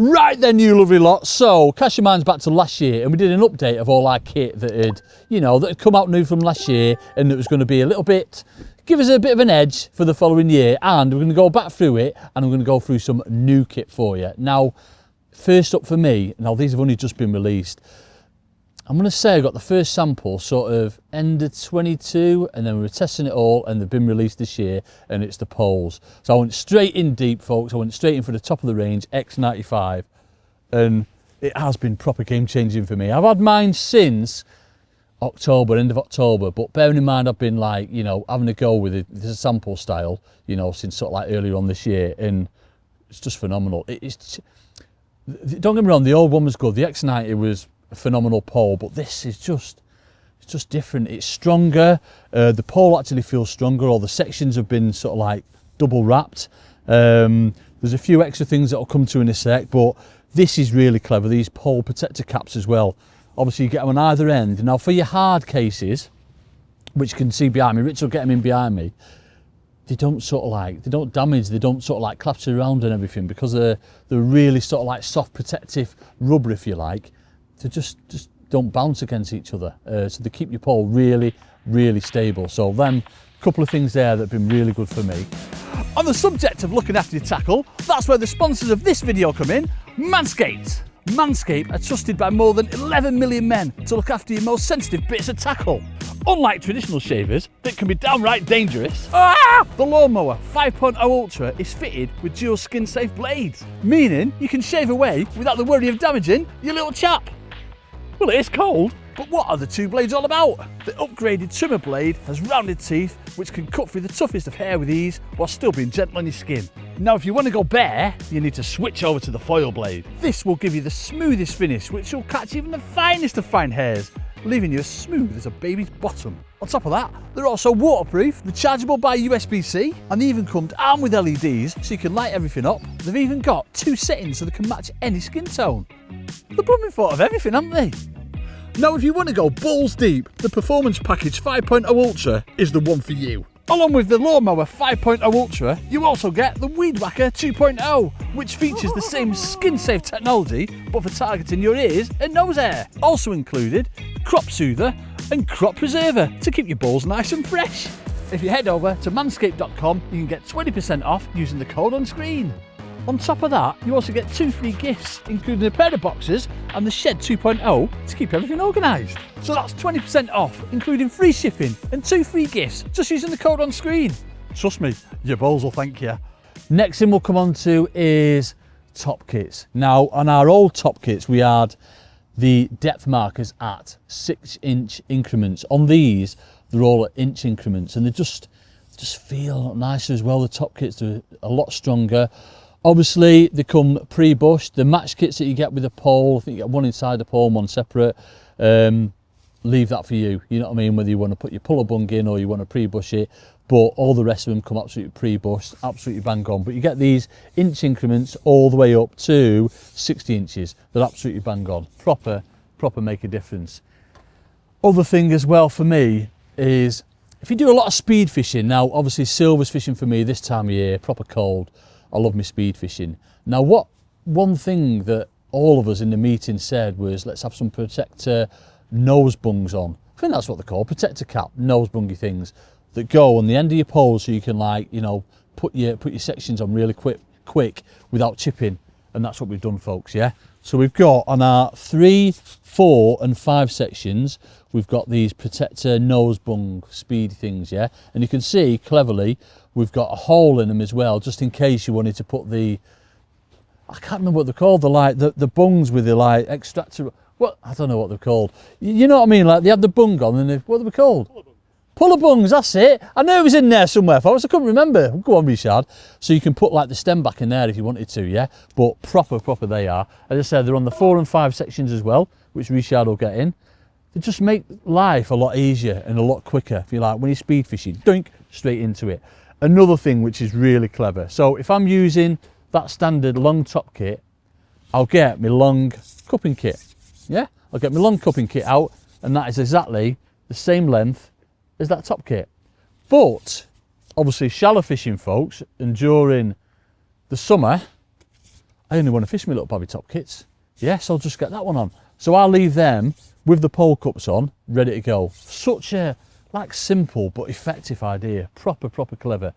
Right then, you lovely lot. So, cast your minds back to last year, and we did an update of all our kit that had come out new from last year, and that was going to be a little bit, give us a bit of an edge for the following year. And we're going to go back through it, and we're going to go through some new kit for you. Now, first up for me, now these have only just been released. I'm going to say I got the first sample sort of end of 22, and then we were testing it all, and they've been released this year, and it's the poles. So I went straight in deep, folks. I went straight in for the top of the range, X95, and it has been proper game changing for me. I've had mine since October, end of October, but bearing in mind I've been like, having a go with the sample style, since sort of like earlier on this year, and it's just phenomenal. Don't get me wrong, the old one was good. The X90 was a phenomenal pole, but this is just different. It's stronger. The pole actually feels stronger. All the sections have been sort of like double wrapped. There's a few extra things that I'll come to in a sec, but this is really clever. These pole protector caps as well. Obviously you get them on either end. Now for your hard cases, which you can see behind me, Rich will get them in behind me, they don't damage, they don't sort of like collapse around and everything, because they're really sort of like soft protective rubber, if you like. They just don't bounce against each other, so they keep your pole really, really stable. So then, a couple of things there that have been really good for me. On the subject of looking after your tackle, that's where the sponsors of this video come in, Manscaped. Manscaped are trusted by more than 11 million men to look after your most sensitive bits of tackle. Unlike traditional shavers that can be downright dangerous, the Lawnmower 5.0 Ultra is fitted with dual skin safe blades, meaning you can shave away without the worry of damaging your little chap. Well, it is cold, but what are the two blades all about? The upgraded trimmer blade has rounded teeth which can cut through the toughest of hair with ease while still being gentle on your skin. Now if you want to go bare, you need to switch over to the foil blade. This will give you the smoothest finish which will catch even the finest of fine hairs, leaving you as smooth as a baby's bottom. On top of that, they're also waterproof, rechargeable by USB-C, and they even come armed with LEDs so you can light everything up. They've even got 2 settings so they can match any skin tone. They're blooming thought of everything, haven't they? Now if you want to go balls deep, the Performance Package 5.0 Ultra is the one for you. Along with the Lawnmower 5.0 Ultra, you also get the Weed Whacker 2.0, which features the same skin-safe technology, but for targeting your ears and nose hair. Also included, Crop Soother and Crop Preserver to keep your balls nice and fresh. If you head over to manscaped.com, you can get 20% off using the code on screen. On top of that, you also get 2 free gifts, including a pair of boxers and the Shed 2.0 to keep everything organised. So that's 20% off, including free shipping and 2 free gifts, just using the code on screen. Trust me, your balls will thank you. Next thing we'll come on to is top kits. Now, on our old top kits, we had the depth markers at 6-inch increments. On these, they're all at inch increments, and they just feel a lot nicer as well. The top kits are a lot stronger. Obviously, they come pre-bushed. The match kits that you get with the pole, I think you get one inside the pole and one separate. Leave that for you. You know what I mean? Whether you want to put your puller bung in or you want to pre-bush it. But all the rest of them come absolutely pre-bushed, absolutely bang on. But you get these inch increments all the way up to 60 inches. They're absolutely bang on. Proper make a difference. Other thing as well for me is, if you do a lot of speed fishing, now obviously silver's fishing for me this time of year, proper cold. I love my speed fishing. Now one thing that all of us in the meeting said was, let's have some protector nose bungs on. I think that's what they're called, protector cap, nose bungy things that go on the end of your pole so you can put your sections on really quick without chipping. And that's what we've done, folks, yeah? So we've got on our 3, 4 and 5 sections, we've got these protector nose bung speed things, yeah? And you can see cleverly we've got a hole in them as well, just in case you wanted to put the, I can't remember what they're called, the bungs with the extractor, well, I don't know what they're called. You know what I mean? Like they have the bung on and what are they called? Puller bungs, that's it. I know it was in there somewhere, folks. I couldn't remember. Go on, Richard. So you can put like the stem back in there if you wanted to, yeah? But proper they are. As I said, they're on the 4 and 5 sections as well, which Richard will get in. They just make life a lot easier and a lot quicker. If you like, when you're speed fishing, dunk, straight into it. Another thing which is really clever. So if I'm using that standard long top kit, I'll get my long cupping kit. Yeah? I'll get my long cupping kit out, and that is exactly the same length as that top kit. But obviously shallow fishing, folks, and during the summer, I only want to fish my little bobby top kits. Yes, I'll just get that one on. So I'll leave them with the pole cups on, ready to go. Such a like simple but effective idea. Proper clever.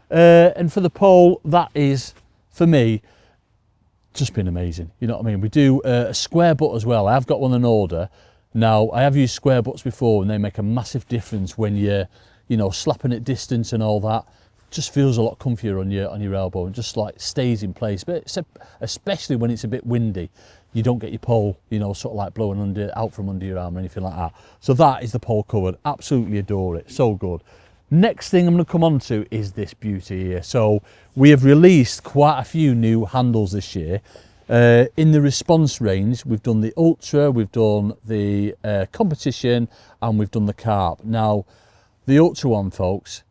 And for the pole, that is, for me, just been amazing. You know what I mean? We do a square butt as well. I've got one in order. Now, I have used square butts before and they make a massive difference when you're, you know, slapping at distance and all that. Just feels a lot comfier on your elbow and just like stays in place. But especially when it's a bit windy, you don't get your pole, you know, sort of like blowing out from under your arm or anything like that. So that is the pole covered. Absolutely adore it. So good. Next thing I'm going to come on to is this beauty here. So we have released quite a few new handles this year. In the response range, we've done the Ultra, we've done the competition, and we've done the carp. Now, the Ultra one, folks,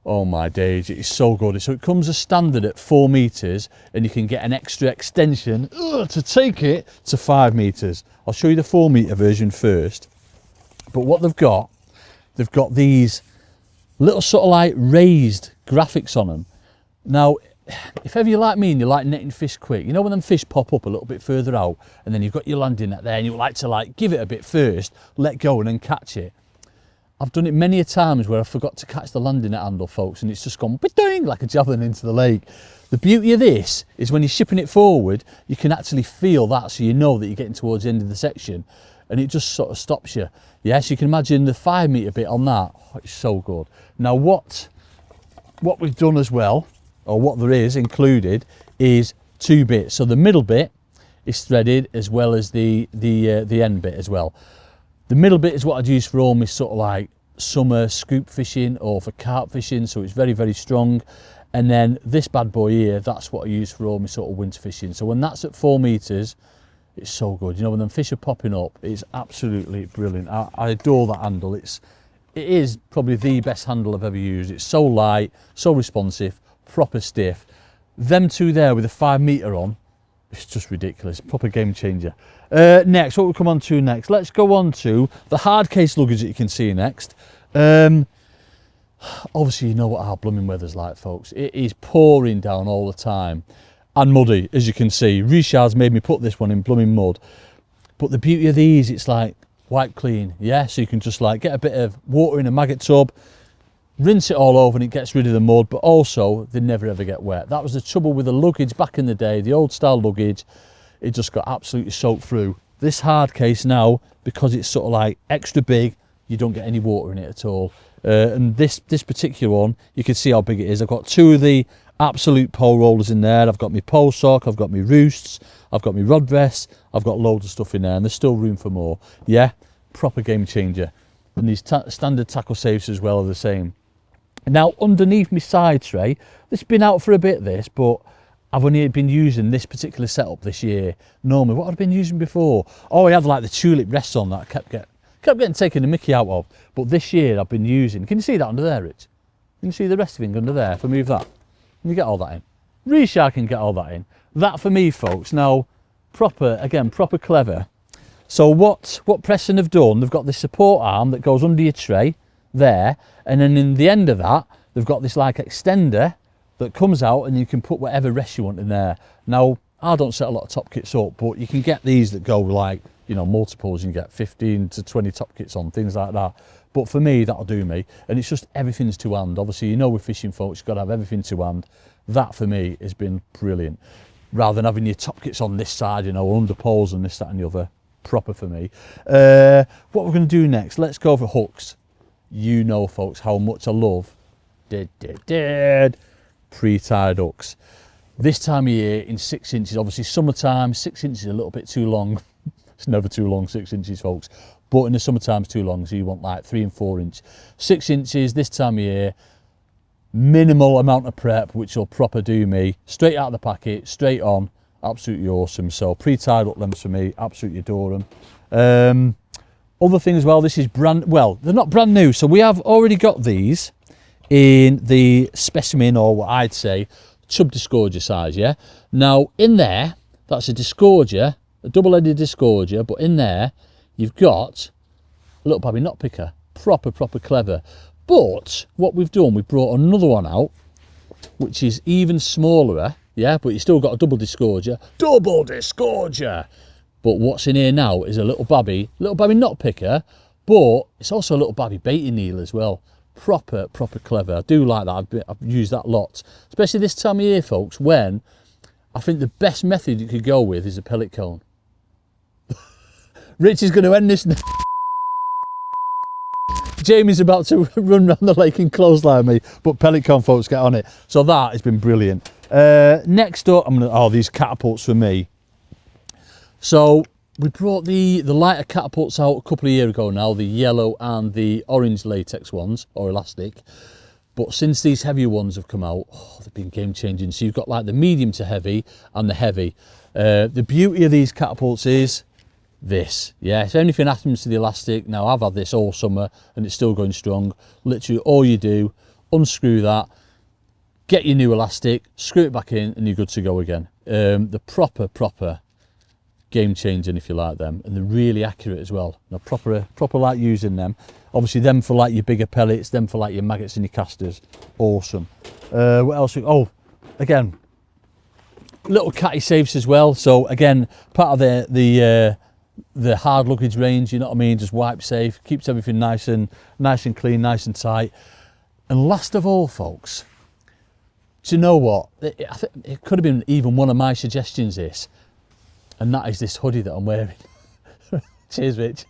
oh my days, it is so good. So it comes as standard at 4 meters, and you can get an extra extension to take it to 5 meters. I'll show you the 4 meter version first. But what they've got these little sort of like raised graphics on them. Now, if ever you're like me and you like netting fish quick, you know when them fish pop up a little bit further out and then you've got your landing net there and you like to like give it a bit first, let go and then catch it. I've done it many a times where I forgot to catch the landing net handle, folks, and it's just gone ba-ding like a javelin into the lake. The beauty of this is when you're shipping it forward, you can actually feel that, so you know that you're getting towards the end of the section and it just sort of stops you. Yes, you can imagine the 5 meter bit on that. Oh, it's so good. Now what we've done as well, or what there is included, is 2 bits. So the middle bit is threaded as well as the end bit as well. The middle bit is what I'd use for all my sort of like summer scoop fishing or for carp fishing, so it's very strong. And then this bad boy here, that's what I use for all my sort of winter fishing. So when that's at 4 meters, it's so good. You know, when them fish are popping up, it's absolutely brilliant. I adore that handle. It is probably the best handle I've ever used. It's so light, so responsive, proper stiff. Them two there with a 5 meter on, it's just ridiculous. Proper game changer. Next, what we'll come on to next, let's go on to the hard case luggage that you can see next. Obviously, you know what our blooming weather's like, folks. It is pouring down all the time and muddy, as you can see. Richard's made me put this one in blooming mud. But the beauty of these, it's like wipe clean, yeah? So you can just like get a bit of water in a maggot tub, rinse it all over and it gets rid of the mud, but also they never ever get wet. That was the trouble with the luggage back in the day, the old style luggage. It just got absolutely soaked through. This hard case now, because it's sort of like extra big, you don't get any water in it at all. And this particular one, you can see how big it is. I've got 2 of the absolute pole rollers in there. I've got my pole sock, I've got my roosts, I've got my rod vests, I've got loads of stuff in there, and there's still room for more. Yeah, proper game changer. And these standard tackle safes as well are the same. Now, underneath my side tray, this has been out for a bit, this, but I've only been using this particular setup this year. Normally, what had I been using before? Oh, I had like the tulip rests on that I kept getting taken the mickey out of. But this year I've been using, can you see that under there, Rich? Can you see the rest of it under there? If I move that, can you get all that in? Richard can get all that in. That for me, folks, now, proper clever. So what Preston have done, they've got this support arm that goes under your tray there, and then in the end of that, they've got this like extender that comes out and you can put whatever rest you want in there. Now, I don't set a lot of top kits up, but you can get these that go like, you know, multiples. You can get 15 to 20 top kits on, things like that. But for me, that'll do me. And it's just everything's to hand. Obviously, you know, with fishing, folks, you've got to have everything to hand. That for me has been brilliant. Rather than having your top kits on this side, you know, under poles and this, that and the other. Proper for me. What we're going to do next, let's go for hooks. You know, folks, how much I love pre-tied hooks. This time of year in 6 inches, obviously summertime, 6 inches is a little bit too long. It's never too long, 6 inches, folks. But in the summertime it's too long, so you want like 3 and 4 inch. 6 inches this time of year, minimal amount of prep, which will proper do me. Straight out of the packet, straight on, absolutely awesome. So pre-tied hook lengths for me, absolutely adore them. Other thing as well, this is well, they're not brand new, so we have already got these in the specimen, or what I'd say, chub disgorger size, yeah? Now, in there, that's a disgorger, a double-headed disgorger, but in there, you've got a little babby knot picker. Proper clever. But what we've done, we've brought another one out, which is even smaller, yeah, but you still got a double disgorger. Double disgorger! But what's in here now is a little babby knot picker, but it's also a little babby baiting needle as well. Proper clever. I do like that. I've used that lots, especially this time of year, folks, when I think the best method you could go with is a pellet cone. Rich is going to end this now. Jamie's about to run around the lake and clothesline me, but pellet cone, folks, get on it. So that has been brilliant. Next up, these catapults for me. So we brought the lighter catapults out a couple of years ago now, the yellow and the orange latex ones, or elastic. But since these heavier ones have come out, they've been game changing. So you've got like the medium to heavy and the heavy. The beauty of these catapults is this. Yeah, if anything happens to the elastic, now I've had this all summer and it's still going strong. Literally all you do, unscrew that, get your new elastic, screw it back in, and you're good to go again. The proper game changing, if you like them, and they're really accurate as well. Now proper like using them. Obviously them for like your bigger pellets, them for like your maggots and your casters. Awesome. What else? Oh, again, little catty safes as well. So again, part of the hard luggage range, you know what I mean, just wipe safe, keeps everything nice and clean, nice and tight. And last of all, folks, do you know what? I think it could have been even one of my suggestions, this, and that is this hoodie that I'm wearing. Cheers, Rich.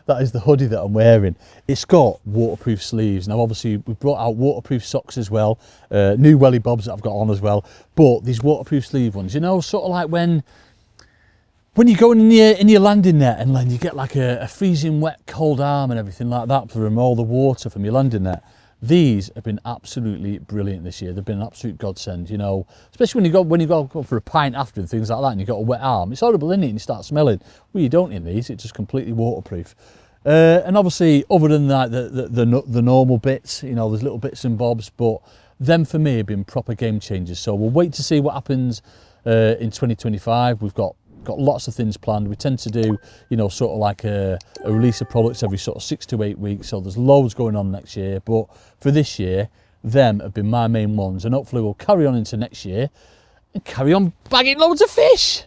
That is the hoodie that I'm wearing. It's got waterproof sleeves. Now, obviously, we've brought out waterproof socks as well, new welly bobs that I've got on as well, but these waterproof sleeve ones, you know, sort of like when you go in your landing net and then you get like a freezing wet cold arm and everything like that from all the water from your landing net. These have been absolutely brilliant this year. They've been an absolute godsend, you know, especially when you go for a pint after and things like that and you've got a wet arm. It's horrible, isn't it? And you start smelling. Well, you don't in these. It's just completely waterproof. And obviously, other than that, the normal bits, you know, there's little bits and bobs, but them for me have been proper game changers. So we'll wait to see what happens in 2025. We've got lots of things planned. We tend to do, you know, sort of like a release of products every sort of 6 to 8 weeks. So there's loads going on next year. But for this year, them have been my main ones. And hopefully we'll carry on into next year and carry on bagging loads of fish.